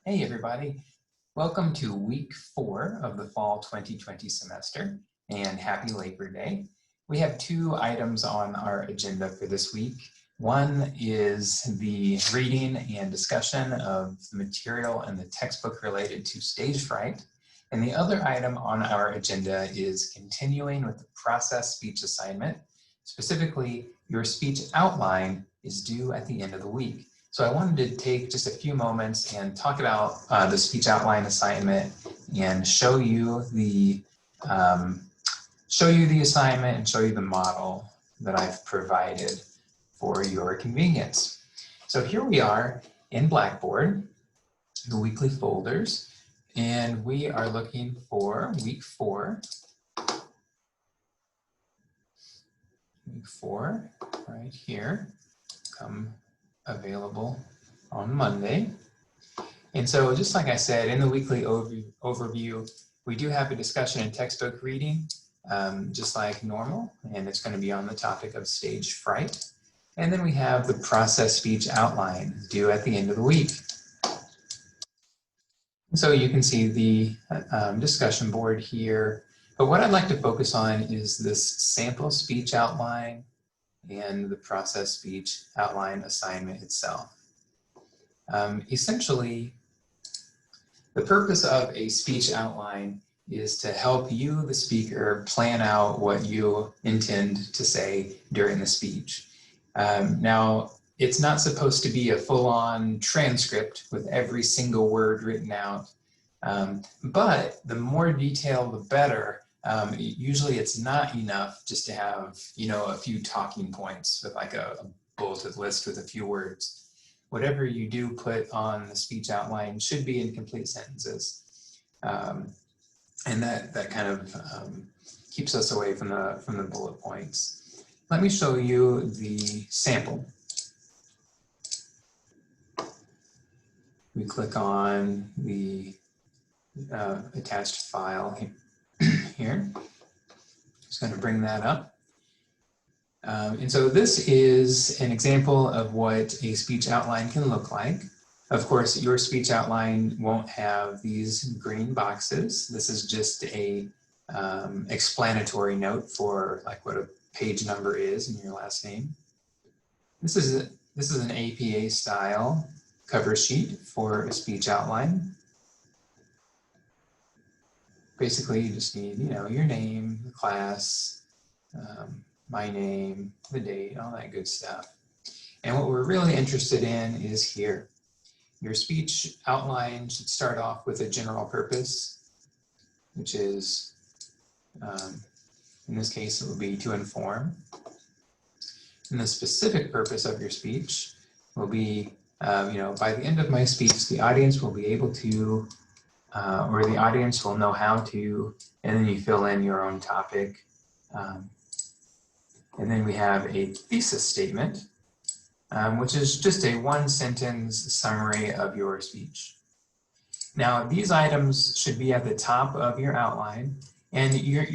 Hey everybody, welcome to week 4 of the fall 2020 semester and happy Labor Day. We have 2 items on our agenda for this week. One is the reading and discussion of the material and the textbook related to stage fright. And the other item on our agenda is continuing with the process speech assignment. Specifically, your speech outline is due at the end of the week. So I wanted to take just a few moments and talk about the speech outline assignment and show you the assignment and show you the model that I've provided for your convenience. So here we are in Blackboard, the weekly folders, and we are looking for week 4. Week 4 right here, come available on Monday. And so just like I said, in the weekly overview, we do have a discussion and textbook reading, just like normal, and it's going to be on the topic of stage fright. And then we have the process speech outline due at the end of the week. So you can see the discussion board here, but what I'd like to focus on is this sample speech outline and the process speech outline assignment itself. Essentially, the purpose of a speech outline is to help you, the speaker, plan out what you intend to say during the speech. Now, it's not supposed to be a full-on transcript with every single word written out, but the more detail, the better. Usually it's not enough just to have, a few talking points with like a bulleted list with a few words. Whatever you do put on the speech outline should be in complete sentences. And that kind of keeps us away from the bullet points. Let me show you the sample. We click on the attached file here. Just going to bring that up. And so this is an example of what a speech outline can look like. Of course, your speech outline won't have these green boxes. This is just a explanatory note for like what a page number is and your last name. This is an APA style cover sheet for a speech outline. Basically, you just need, your name, the class, my name, the date, all that good stuff. And what we're really interested in is here. Your speech outline should start off with a general purpose, which is, in this case, it will be to inform. And the specific purpose of your speech will be, by the end of my speech, the audience will be able to, or the audience will know how to, and then you fill in your own topic. And then we have a thesis statement, which is just a one-sentence summary of your speech. Now, these items should be at the top of your outline, and you're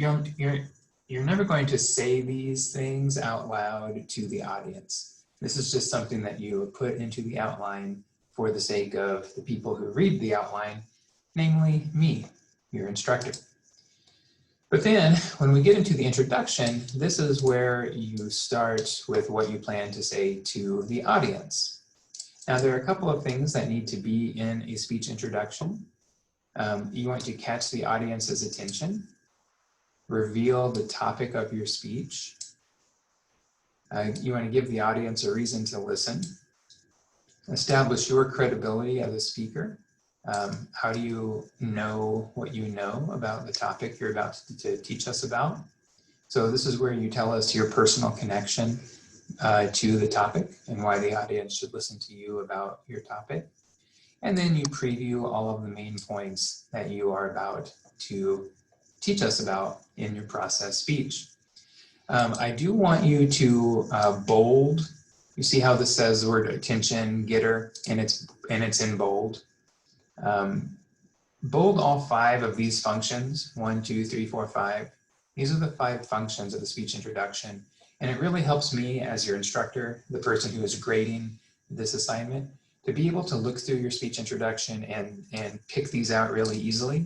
never going to say these things out loud to the audience. This is just something that you put into the outline for the sake of the people who read the outline, namely me, your instructor. But then when we get into the introduction, this is where you start with what you plan to say to the audience. Now, there are a couple of things that need to be in a speech introduction. You want to catch the audience's attention, reveal the topic of your speech. You want to give the audience a reason to listen, establish your credibility as a speaker. How do you know what you know about the topic you're about to teach us about? So this is where you tell us your personal connection to the topic and why the audience should listen to you about your topic. And then you preview all of the main points that you are about to teach us about in your process speech. I do want you to bold. You see how this says the word attention getter and it's in bold. Bold all 5 of these functions, 1, 2, 3, 4, 5. These are the 5 functions of the speech introduction. And it really helps me as your instructor, the person who is grading this assignment, to be able to look through your speech introduction and pick these out really easily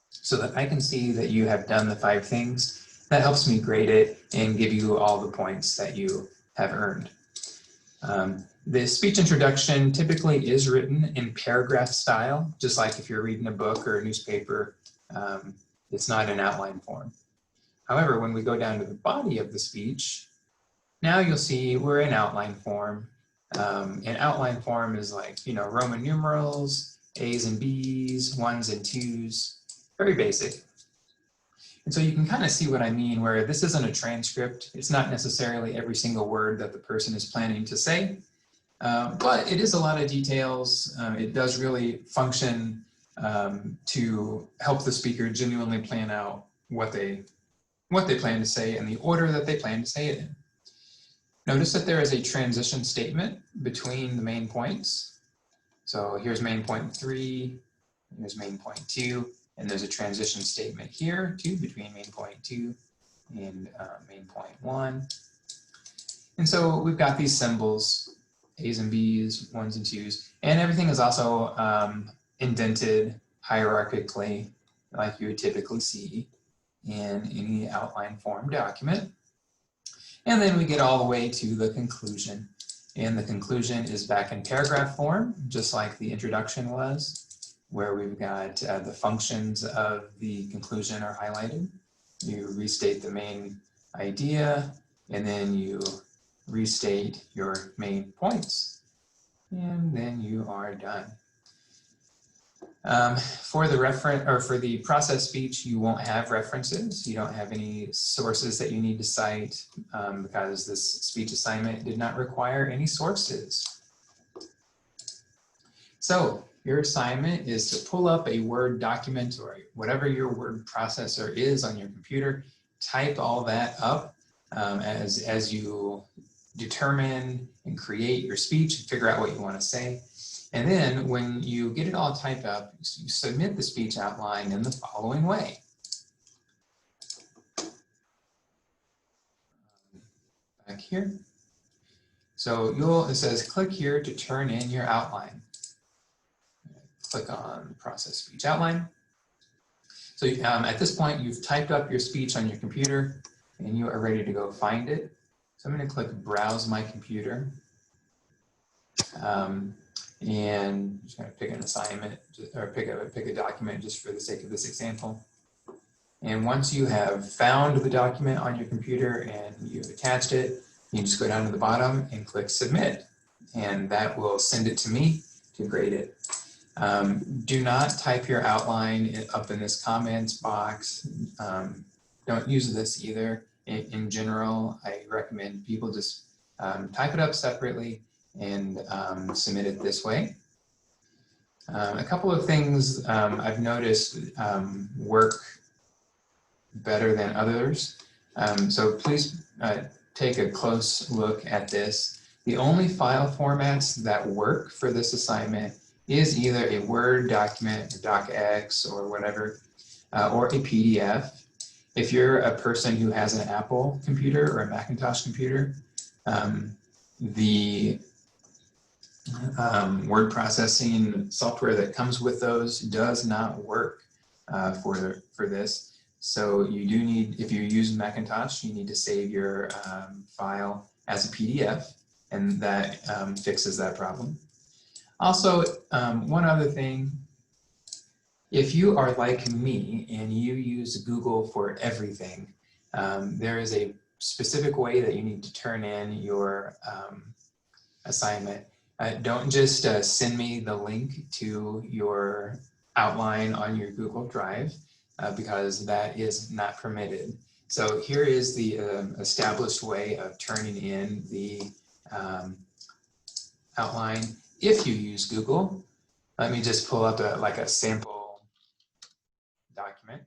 so that I can see that you have done the 5 things. That helps me grade it and give you all the points that you have earned. The speech introduction typically is written in paragraph style, just like if you're reading a book or a newspaper, it's not in outline form. However, when we go down to the body of the speech, now you'll see we're in outline form. And outline form is like, you know, Roman numerals, A's and B's, 1s and 2s, very basic. And so you can kind of see what I mean, where this isn't a transcript. It's not necessarily every single word that the person is planning to say, but it is a lot of details. It does really function to help the speaker genuinely plan out what they plan to say and the order that they plan to say it in. Notice that there is a transition statement between the main points. So here's main point 3, here's main point 2, and there's a transition statement here too between main point 2 and main point 1. And so we've got these symbols, A's and B's, 1s and 2s, and everything is also indented hierarchically like you would typically see in any outline form document. And then we get all the way to the conclusion. And the conclusion is back in paragraph form, just like the introduction was, where we've got the functions of the conclusion are highlighted. You restate the main idea, and then you restate your main points. And then you are done. For the process speech, you won't have references. You don't have any sources that you need to cite because this speech assignment did not require any sources. So your assignment is to pull up a Word document or whatever your word processor is on your computer, type all that up as you determine and create your speech and figure out what you want to say. And then when you get it all typed up, you submit the speech outline in the following way. Back here. So it says click here to turn in your outline. Click on process speech outline. So at this point, you've typed up your speech on your computer and you are ready to go find it. So I'm going to click browse my computer. And I'm just going to pick an assignment or pick a document just for the sake of this example. And once you have found the document on your computer and you've attached it, you just go down to the bottom and click submit. And that will send it to me to grade it. Do not type your outline up in this comments box. Don't use this either. In general, I recommend people just type it up separately and submit it this way. A couple of things I've noticed work better than others. So please take a close look at this. The only file formats that work for this assignment is either a Word document, or DocX, or whatever, or a PDF. If you're a person who has an Apple computer or a Macintosh computer, the word processing software that comes with those does not work for this. So you do need, if you use Macintosh, you need to save your file as a PDF, and that fixes that problem. Also, one other thing, if you are like me and you use Google for everything, there is a specific way that you need to turn in your assignment. Don't just send me the link to your outline on your Google Drive because that is not permitted. So here is the established way of turning in the outline if you use Google. Let me just pull up like a sample document.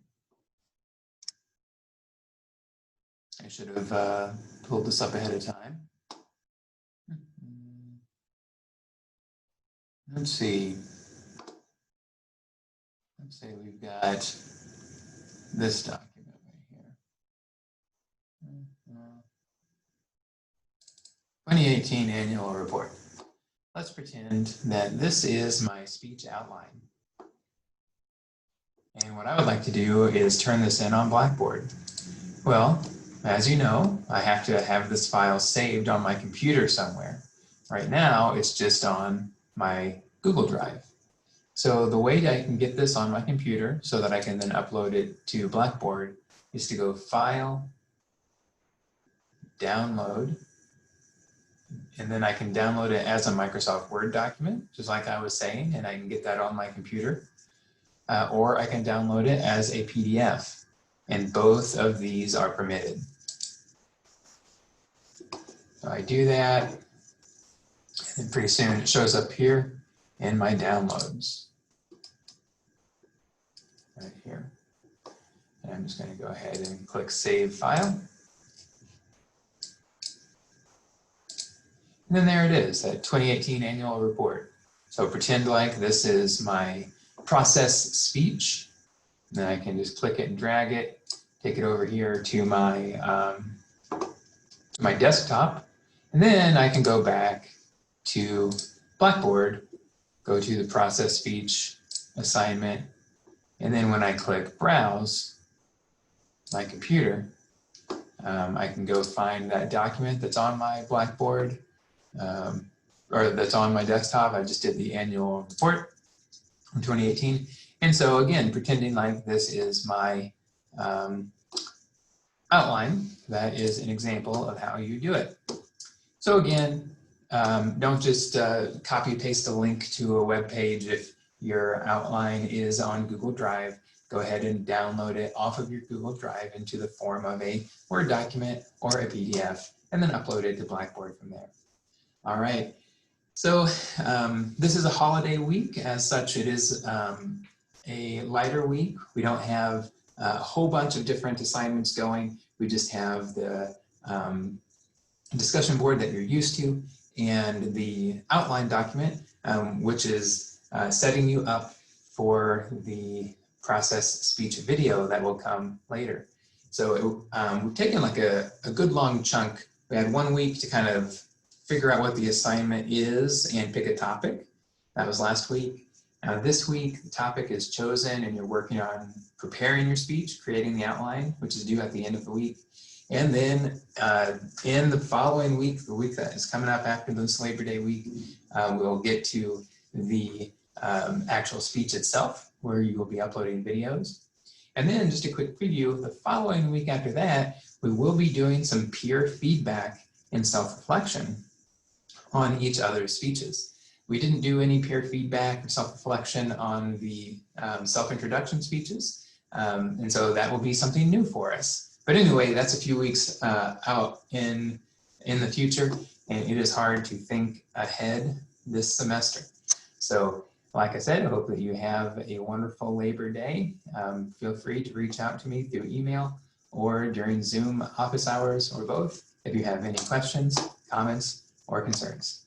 I should have pulled this up ahead of time. Let's see. Let's say we've got this document right here. 2018 annual report. let's pretend that this is my speech outline. And what I would like to do is turn this in on Blackboard. Well, as you know, I have to have this file saved on my computer somewhere. Right now, it's just on my Google Drive. So the way that I can get this on my computer so that I can then upload it to Blackboard is to go File, Download, and then I can download it as a Microsoft Word document, just like I was saying, and I can get that on my computer. Or I can download it as a PDF, and both of these are permitted. So I do that, and pretty soon it shows up here in my downloads. Right here. And I'm just going to go ahead and click Save File. And then there it is, that 2018 annual report. So pretend like this is my process speech. And then I can just click it and drag it, take it over here to my desktop. And then I can go back to Blackboard, go to the process speech assignment. And then when I click Browse my computer, I can go find that document that's on my Blackboard, or that's on my desktop. I just did the annual report from 2018. And so again, pretending like this is my outline, that is an example of how you do it. So again, don't just copy paste a link to a web page. If your outline is on Google Drive, go ahead and download it off of your Google Drive into the form of a Word document or a PDF, and then upload it to Blackboard from there. All right, so this is a holiday week. As such, it is a lighter week. We don't have a whole bunch of different assignments going. We just have the discussion board that you're used to and the outline document, which is setting you up for the process speech video that will come later. So we've taken like a good long chunk. We had 1 week to kind of figure out what the assignment is and pick a topic. That was last week. Now this week, the topic is chosen and you're working on preparing your speech, creating the outline, which is due at the end of the week. And then in the following week, the week that is coming up after this Labor Day week, we'll get to the actual speech itself, where you will be uploading videos. And then just a quick preview, the following week after that, we will be doing some peer feedback and self-reflection on each other's speeches. We didn't do any peer feedback or self-reflection on the self-introduction speeches, and so that will be something new for us. But anyway, that's a few weeks out in the future, and it is hard to think ahead this semester. So like I said, I hope that you have a wonderful Labor Day. Feel free to reach out to me through email or during Zoom office hours or both if you have any questions, comments, or concerns.